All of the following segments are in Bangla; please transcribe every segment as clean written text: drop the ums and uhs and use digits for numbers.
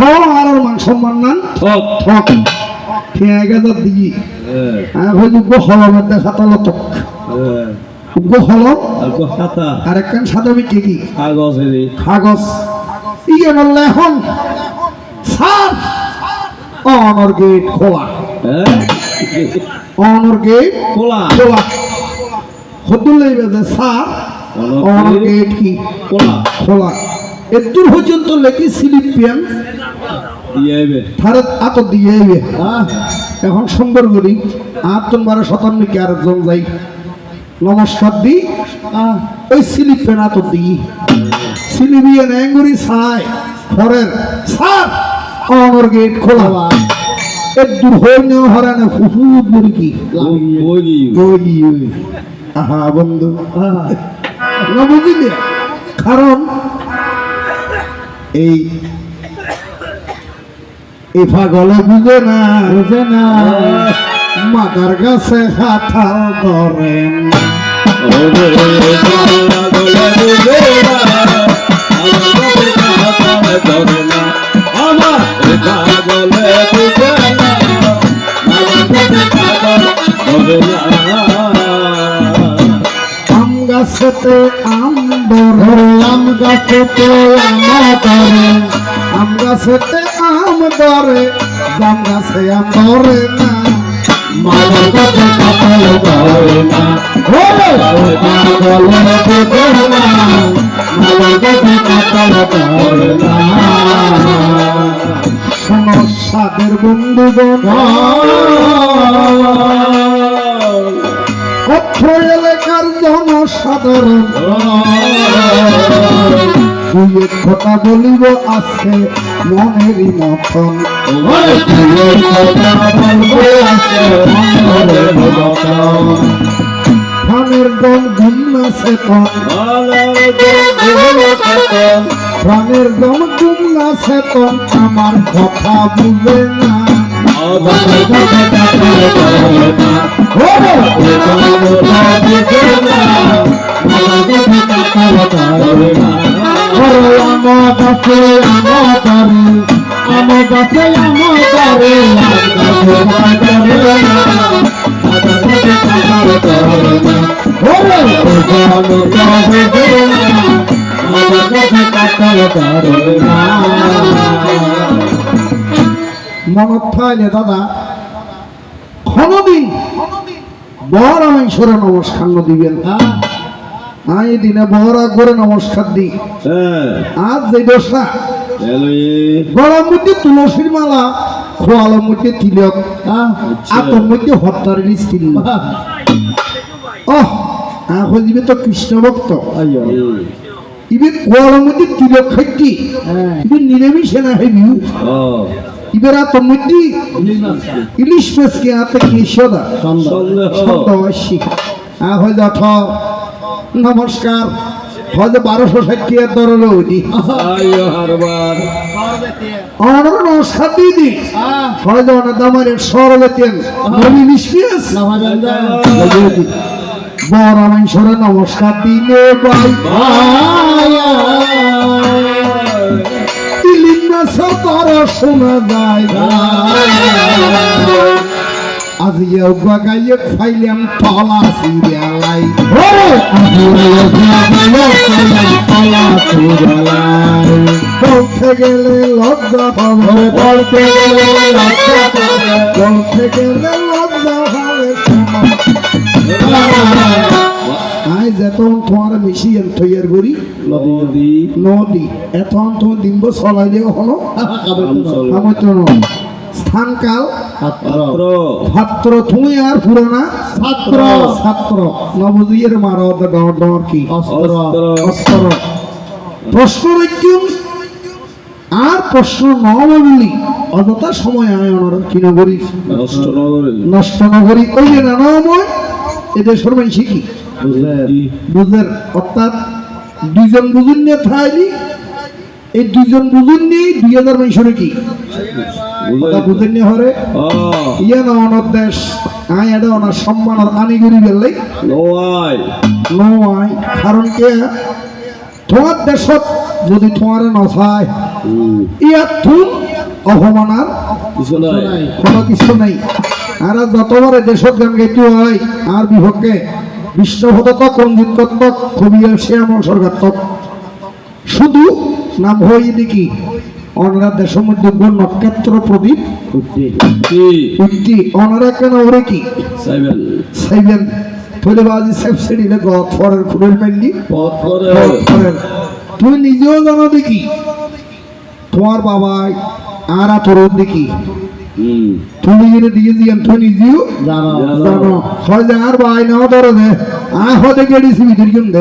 আর মান সম্মান নান ঠক ঠক ঠিক আছে দিই যোগ্য হলমের দেখা তলতক যোগ্য হলম আর কো খাতা আর একখান সাদা মিটে কি কাগজ রে কাগজ ইয়ে বললে এখন স্যার অনর গেট খোলা অনর গেট খোলা খোলা হদুল লইবে যে স্যার অনর গেট কি খোলা খোলা এদূর পর্যন্ত লেখি স্লিপ পেন দিয়েবে ভারত আত দিয়ে এখন সুন্দর করি আর তোমার শতান্নকে আরেকজন যাই নমস্কার দি ওই স্লিপ পেন আত দিই স্লিপিয়ে ন্যাঙ্গুরি ছাই ঘরের স্যার অনর গেট খোলা এদূর হয়ে নেওয়া হরানে ফুফুদ মুরগি ওগি আহা বন্ধু না বুঝলি কারণ এই পাগলে বুঝে না মাথার কাছে হাতা ধরেন আম গাছেতে আম ধরে আম গাছেতে আম ধরে আম গাছেতে আম ধরে জাম গাছে আম ধরে না মাথার কাছে কাপড় ধরে না শোনো সাদের বন্ধুগণ অর্থ এলাকার জনসাধারণ দুইয়ের কথা বলিব আছে মনেরই মতন প্রাণের দম ঘুম আছে প্রাণের দম ঘুম আছে আমার কথা বুঝে না মনত থাইলে দাদা কোনদিন বড় ঈশ্বরে নমস্কার দিবেন এই দিনে বড় করে নমস্কার দিই আজ যে দোষা গরম মধ্যে তুলসীর মালা খোয়ালোর মধ্যে তিলক আতর মধ্যে হত্যার স্ত্রী দিবে তো কৃষ্ণ ভক্ত ইবে খোয়ালোর মধ্যে তিলক খাইটি ইবে নিরামিষে না হইবি ইবের আতর মধ্যে ইলিশ মাছকে হাতে কি সদা সন্দেহবাসী হয়ে যাঠ নমস্কার হয়তো 1260 দরলে ওইটি নমস্কার দিদি হয়তো অনেক দামের সরলে তেল ইলিশ মাছ বড় মানুষের নমস্কার দিলে ভাই ইলিশ মাছের তর শোনা যায় আজি গাইয়ে ফাইলাম তলা সিরিয়ালাই বলতে গেলে লজ্জা পাবে বলতে গেলে লজ্জা পাবে বলতে গেলে লজ্জা পাবে আই যেতন তোমার বেশি থইয়ার করি নদী নদী এখন তো দিনব চলাই দিয়ে হলো আমার তো স্থানকাল ছাত্র তুমি আর পুরোনা ছাত্র ছাত্র নবজিয়ের মারদ ডর কি অস্ত্র প্রশ্ন রাখুন আর প্রশ্ন নবলি অযথা সময় আয়নের কি নগরী নষ্ট নগরী ওই যে নানাময় এদের সরমাই শিখি বুঝের অর্থাৎ দুইজন বুঝুন নিয়ে থাইলি এই দুইজন বুঝুন নিয়ে 2000 মানুষের কি বুঝেন নিয়ে হরে ইয়ে না অনর দেশ আয় এটা ওনার সম্মান আনি করি বেললাই নয় কারণ কে তোমার দেশত যদি তোমার নছায় ইয়া তুম অপমান আর কিছু নাই কোনো কিছু নেই। আর যতবারে দেশত গান গাইতে হয় আর বিভক্কে বিশ্বভূত কঞ্জিত তত্ত্ব কবি শ্যামল সরকার তত্ত্ব শুধু নাম হয়ে দেখি অনরা দেশের মধ্যে নক্ষত্র প্রদীপ কি উঠতি অনরা কেন ওরে কি সাইবেন সাইবেন থলে বাজি সেফসেডি লে গত ফরের ফুলের মেললি পথ করে তুই নিজেও জানো দেখি তোমার বাবাই আর তোর দেখি তুই নিজের দিকে দিয়েন তুই নিজেও জানো হয় যে আর ভাই নাও ধরে দে হতে গেড়িছি ভিতর কিন দে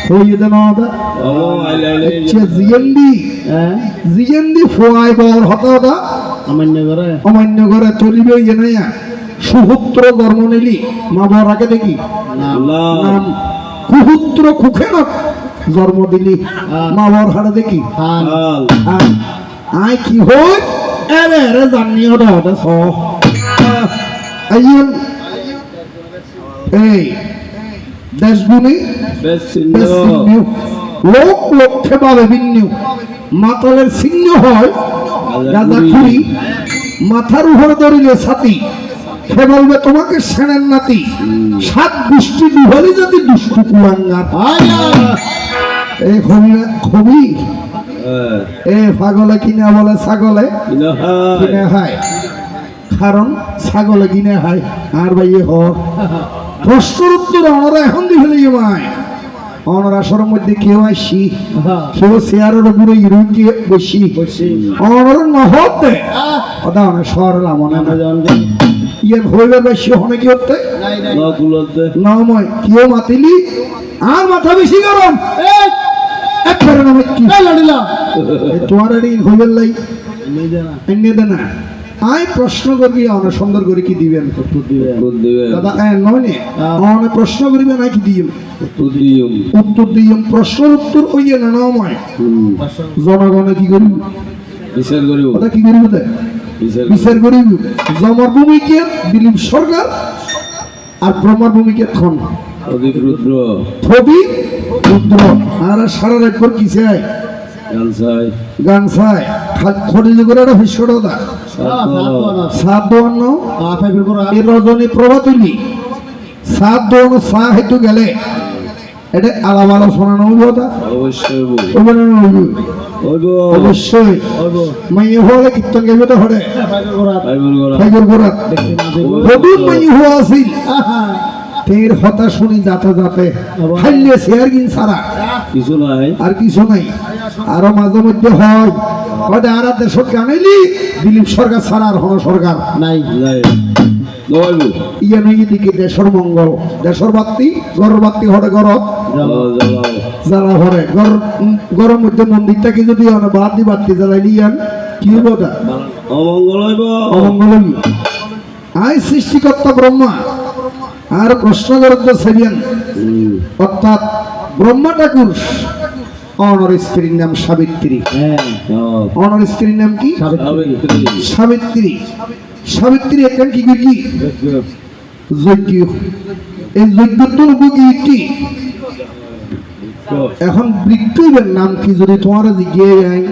হয়ে দে না দে ও আইলে আইলে জিয়েন্দি ফোয়াই বর হতা হতা অমান্য করে চলিবে ইয়ে নাই সুপুত্র জন্ম নিলি মা বরাকে দেখি নাম কুপুত্র কুখে না জন্ম দিলি মা বর হাড়ে দেখি আয় কি হই এরে এরে জানিও দে স আইন এই দেশগুনি লোক লক্ষ্যে পাবে ভিন্ন মাতালের চিহ্ন হয় গাঁজা খুরি মাথার উপরে ধরিলে ছাতি সে বলবে তোমাকে সেনের নাতি সাত গোষ্ঠী দুহলি যদি দুষ্টু কুলাঙ্গা এই খবি এ পাগলে কিনা বলে ছাগলে কিনে খায় কারণ ছাগলে কিনে খায় আর ভাইয়ে হর প্রশ্নের উত্তর অনরা এখন দিলে মায় অনরাসর মধ্যে কেউ আসি কেউ চেয়ারের উপরে ইরুকি বসি অনর নহতে ওটা অনেক সরলা মনে না ইয়ে হইবার বেশি অনেক কি হতে নময় কেউ মাতিলি আর মাথা বেশি গরম একবারে নামে কি তোমার এটি হইবার লাই এনে দে না আই প্রশ্ন করবি অনেক সুন্দর করে কি দিবেন দাদা নয় অনেক প্রশ্ন করিবে না কি দিম উত্তর দিম প্রশ্নের উত্তর ওই না নয় জনগণে কি করিব বিচার করিব ওটা কি করিব বিচার করিব জমার ভূমিকে দিলীপ সরকার আর ব্রহ্মার ভূমিকে খন অধিক রুদ্র আর সারা রাত পর কি চাই গানসাই গান চাই খড়ি করে একটা হিসড়া সাত দোয়ান্ন এই রজনী প্রভা তুলি সাত দোয়ান্ন চা হেতু গেলে এটা আলাপ আলোচনা নইব অবশ্যই মাইয়ে হলে কীর্তন গাইবে তো হরে ফাইগর গোড়া কবির মাইয়ে হওয়া আছিল তের হতা শুনি যাতে যাতে হাইলে শেয়ার গিন সারা কিছু নাই আর কিছু নাই আরো মাঝে মধ্যে হয় হয়তো আর দেশত গানাইলি দিলীপ সরকার ছাড়া আর হন সরকার নাই ইয়ে নই দিকে দেশের মঙ্গল দেশের বাতি গড়ের বাতি হরে গরত জ্বালা হরে গরম মধ্যে মন্দিরটাকে যদি বাদ দি বাতি জ্বালাইলি ইয়ান কি হইব তা অমঙ্গল হইব অমঙ্গল হইব আয় সৃষ্টিকর্তা ব্রহ্মা আর প্রশ্নগরদ্দ সেবিয়ান অর্থাৎ ব্রহ্মা ঠাকুর অনর স্ত্রীর নাম সাবিত্রী অনর স্ত্রীর নাম কি সাবিত্রী সাবিত্রী এখন কি কি যজ্ঞ এই যজ্ঞের উপযোগী কি এখন বৃক্ষের নাম কি যদি তোমার জিজ্ঞে যায়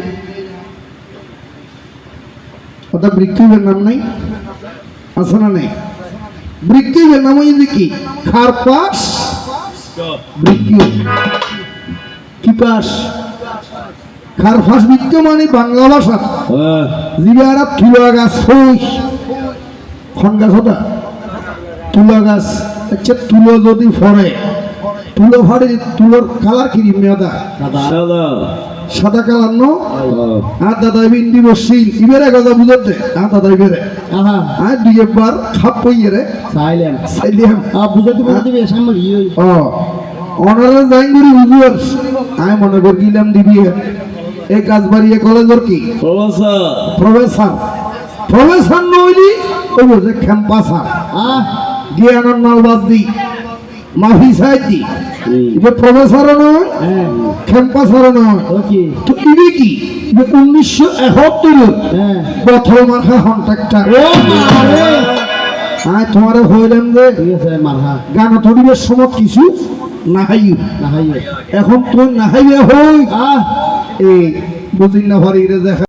ওটা বৃক্ষের নাম নাই আছে না নাই বৃক্ষের নাম হইছে কি খারপাস বৃক্ষ কি পাস খারপাস বৃক্ষ মানে বাংলা ভাষা জিবারা তুলা গাছ হই খন গাছ ওটা তুলা গাছ আচ্ছা তুলো যদি ফরে তুলো ফাড়ে তুলোর কালার কি মেয়েদা সাদা কালার ন আর দাদা বিন্দি বসিল ইবেরে কথা বুঝতে আর দাদা ইবেরে আর দুই একবার খাপ পইয়ে রে সাইলেম বুঝতে সামনে ও অনারা যাই করি বুঝুয়ার আমি মনে করি গিলাম দিবি এই কাজ বাড়িয়ে কলেজের কি প্রফেসর নইলি ওই যে ক্যাম্পাসার জ্ঞানের নাল বাদ দি মাফি সাইতি এটা প্রফেসরও নয় ক্যাম্পাসারও নয় তো ইবে কি 1971 প্রথম মার্কা কন্ট্রাক্টর তোমার হইলেন যে গান ধরিবার সময় কিছু নাহাই এখন তুই নাহাইবে হই এই বুঝিন না ভরি দেখা